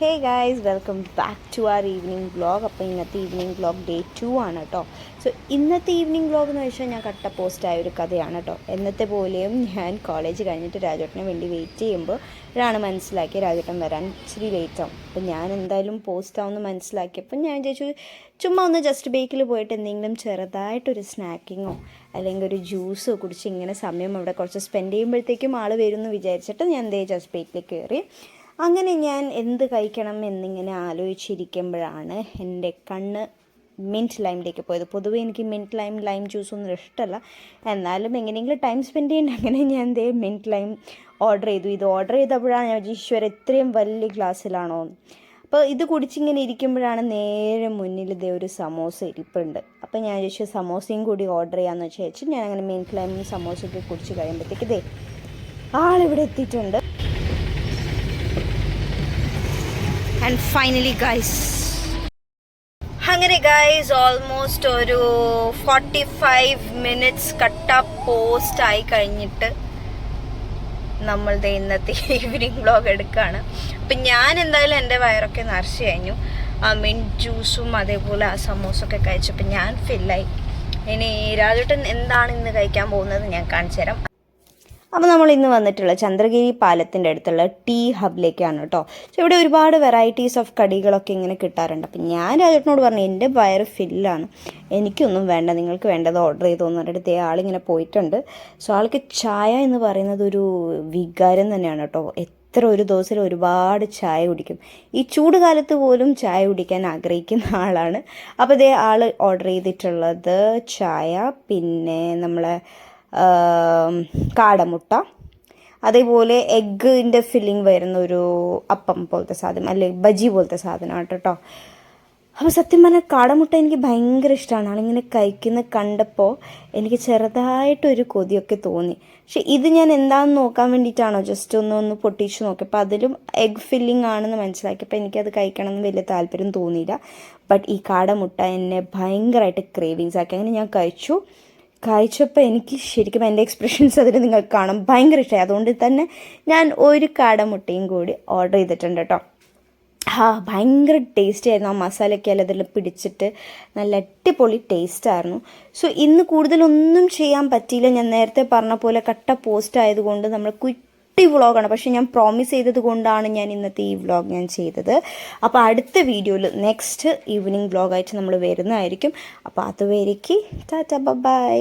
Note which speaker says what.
Speaker 1: Hey guys, welcome back to our evening vlog. അപ്പോൾ ഇന്നത്തെ evening vlog day 2 ആണ് കേട്ടോ. സോ ഇന്നത്തെ ഈവനിങ് വ്ളോഗ് എന്ന് വെച്ചാൽ ഞാൻ കട്ട പോസ്റ്റായ ഒരു കഥയാണ് കേട്ടോ. എന്നത്തെ പോലെയും ഞാൻ കോളേജ് കഴിഞ്ഞിട്ട് രാജേട്ടനെ വേണ്ടി വെയിറ്റ് ചെയ്യുമ്പോൾ ഒരാണ് മനസ്സിലാക്കി രാജേട്ടൻ വരാൻ ഇച്ചിരി ലേറ്റ് ആവും. അപ്പോൾ ഞാൻ എന്തായാലും പോസ്റ്റാവുമെന്ന് മനസ്സിലാക്കിയപ്പോൾ ഞാൻ വിചാരിച്ചു ചുമ്മാ ഒന്ന് ജസ്റ്റ് ബേക്കിൽ പോയിട്ട് എന്തെങ്കിലും ചെറുതായിട്ടൊരു സ്നാക്കിങ്ങോ അല്ലെങ്കിൽ ഒരു ജ്യൂസോ കുടിച്ച് ഇങ്ങനെ സമയം അവിടെ കുറച്ച് സ്പെൻഡ് ചെയ്യുമ്പോഴത്തേക്കും ആൾ വരുമെന്ന് വിചാരിച്ചിട്ട് ഞാൻ ജസ്റ്റ് ബേക്കിൽ കയറി. അങ്ങനെ ഞാൻ എന്ത് കഴിക്കണം എന്നിങ്ങനെ ആലോചിച്ചിരിക്കുമ്പോഴാണ് എൻ്റെ കണ്ണ് മിൻറ്റ് ലൈമിലേക്ക് പോയത്. പൊതുവേ എനിക്ക് മിൻറ്റ് ലൈം ജ്യൂസൊന്നും ഇഷ്ടമല്ല, എന്നാലും എങ്ങനെയെങ്കിലും ടൈം സ്പെൻഡ് ചെയ്യേണ്ട അങ്ങനെ ഞാൻ മിൻറ്റ് ലൈം ഓർഡർ ചെയ്തു. ഇത് ഓർഡർ ചെയ്തപ്പോഴാണ് ഞാൻ ഈശ്വര ഇത്രയും വലിയ ഗ്ലാസ്സിലാണോ. അപ്പോൾ ഇത് കുടിച്ചിങ്ങനെ ഇരിക്കുമ്പോഴാണ് നേരെ മുന്നിൽ ഒരു സമോസ ഇരിപ്പുണ്ട്. അപ്പോൾ ഞാൻ ചോദിച്ചു സമോസയും കൂടി ഓർഡർ ചെയ്യാമെന്ന് വെച്ച് ഞാൻ അങ്ങനെ മിൻറ്റ് ലൈമും സമോസയൊക്കെ കുടിച്ച് കഴിയുമ്പോഴത്തേക്ക് ആളിവിടെ എത്തിയിട്ടുണ്ട്. ആൻഡ് ഫൈനലി ഗൈസ്, അങ്ങനെ ഗൈസ് ഓൾമോസ്റ്റ് ഒരു 45 മിനിറ്റ്സ് കട്ട പോസ്റ്റ് ആയി കഴിഞ്ഞിട്ട് നമ്മളുടെ ഇന്നത്തെ ഈവനിങ് വ്ളോഗ് എടുക്കുകയാണ്. അപ്പം ഞാൻ എന്തായാലും എൻ്റെ വയറൊക്കെ നിറച്ച് കഴിഞ്ഞു. ആ മിൻറ്റ് ജ്യൂസും അതേപോലെ ആ സമോസൊക്കെ കഴിച്ചപ്പോൾ ഞാൻ ഫില്ലായി. ഇനി രാജേട്ടൻ എന്താണ് ഇന്ന് കഴിക്കാൻ പോകുന്നത് ഞാൻ കാണിച്ചു തരാം. അപ്പോൾ നമ്മൾ ഇന്ന് വന്നിട്ടുള്ള ചന്ദ്രഗിരി പാലത്തിൻ്റെ അടുത്തുള്ള ടീ ഹബിലേക്കാണ് കേട്ടോ. സോ ഇവിടെ ഒരുപാട് വെറൈറ്റീസ് ഓഫ് കടികളൊക്കെ ഇങ്ങനെ കിട്ടാറുണ്ട്. അപ്പം ഞാൻ രാജേട്ടനോട് പറഞ്ഞു എൻ്റെ വയറ് ഫില്ലാണ്, എനിക്കൊന്നും വേണ്ട, നിങ്ങൾക്ക് വേണ്ടത് ഓർഡർ ചെയ്തു പറഞ്ഞിട്ട് ആളിങ്ങനെ പോയിട്ടുണ്ട്. സോ ആൾക്ക് ചായ എന്ന് പറയുന്നത് ഒരു വികാരം തന്നെയാണ് കേട്ടോ. എത്ര ഒരു ദിവസം ഒരുപാട് ചായ കുടിക്കും. ഈ ചൂട് കാലത്ത് പോലും ചായ കുടിക്കാൻ ആഗ്രഹിക്കുന്ന ആളാണ്. അപ്പോൾ ആൾ ഓർഡർ ചെയ്തിട്ടുള്ളത് ചായ, പിന്നെ നമ്മളെ കാടമുട്ട, അതേപോലെ എഗ്ഗിൻ്റെ ഫില്ലിങ് വരുന്ന ഒരു അപ്പം പോലത്തെ സാധനം അല്ലെങ്കിൽ ബജി പോലത്തെ സാധനമാണ് കേട്ടോ. അപ്പോൾ സത്യം പറഞ്ഞാൽ കാടമുട്ട എനിക്ക് ഭയങ്കര ഇഷ്ടമാണ്. ആളിങ്ങനെ കഴിക്കുന്ന കണ്ടപ്പോൾ എനിക്ക് ചെറുതായിട്ടൊരു കൊതിയൊക്കെ തോന്നി. പക്ഷെ ഇത് ഞാൻ എന്താണെന്ന് നോക്കാൻ വേണ്ടിയിട്ടാണോ ജസ്റ്റ് ഒന്ന് പൊട്ടിച്ച് നോക്കിയപ്പോൾ അതിലും എഗ് ഫില്ലിംഗ് ആണെന്ന് മനസ്സിലാക്കിയപ്പോൾ എനിക്കത് കഴിക്കണമെന്ന് വലിയ താല്പര്യം തോന്നിയില്ല. ബട്ട് ഈ കാടമുട്ട എന്നെ ഭയങ്കരമായിട്ട് ക്രേവിങ്സ് ആക്കി. അങ്ങനെ ഞാൻ കഴിച്ചപ്പോൾ എനിക്ക് ശരിക്കും എൻ്റെ എക്സ്പ്രഷൻസ് അതിൽ നിങ്ങൾക്ക് കാണാം, ഭയങ്കര ഇഷ്ടമായി. അതുകൊണ്ട് തന്നെ ഞാൻ ഒരു കാടമുട്ടയും കൂടി ഓർഡർ ചെയ്തിട്ടുണ്ട് കേട്ടോ. ഭയങ്കര ടേസ്റ്റി ആയിരുന്നു. ആ മസാലയൊക്കെ അതിൽ പിടിച്ചിട്ട് നല്ല അടിപൊളി ടേസ്റ്റായിരുന്നു. സോ ഇന്ന് കൂടുതലൊന്നും ചെയ്യാൻ പറ്റിയില്ല. ഞാൻ നേരത്തെ പറഞ്ഞ പോലെ കട്ട പോസ്റ്റ് ആയതുകൊണ്ട് നമ്മൾ കുട്ടി വ്ളോഗാണ്, പക്ഷേ ഞാൻ പ്രോമിസ് ചെയ്തത് കൊണ്ടാണ് ഞാൻ ഇന്നത്തെ ഈ വ്ളോഗ് ഞാൻ ചെയ്തത്. അപ്പോൾ അടുത്ത വീഡിയോയിൽ നെക്സ്റ്റ് ഈവനിങ് വ്ളോഗായിട്ട് നമ്മൾ വരുന്നതായിരിക്കും. അപ്പോൾ അതുവരേക്ക് ടാറ്റ ബൈ.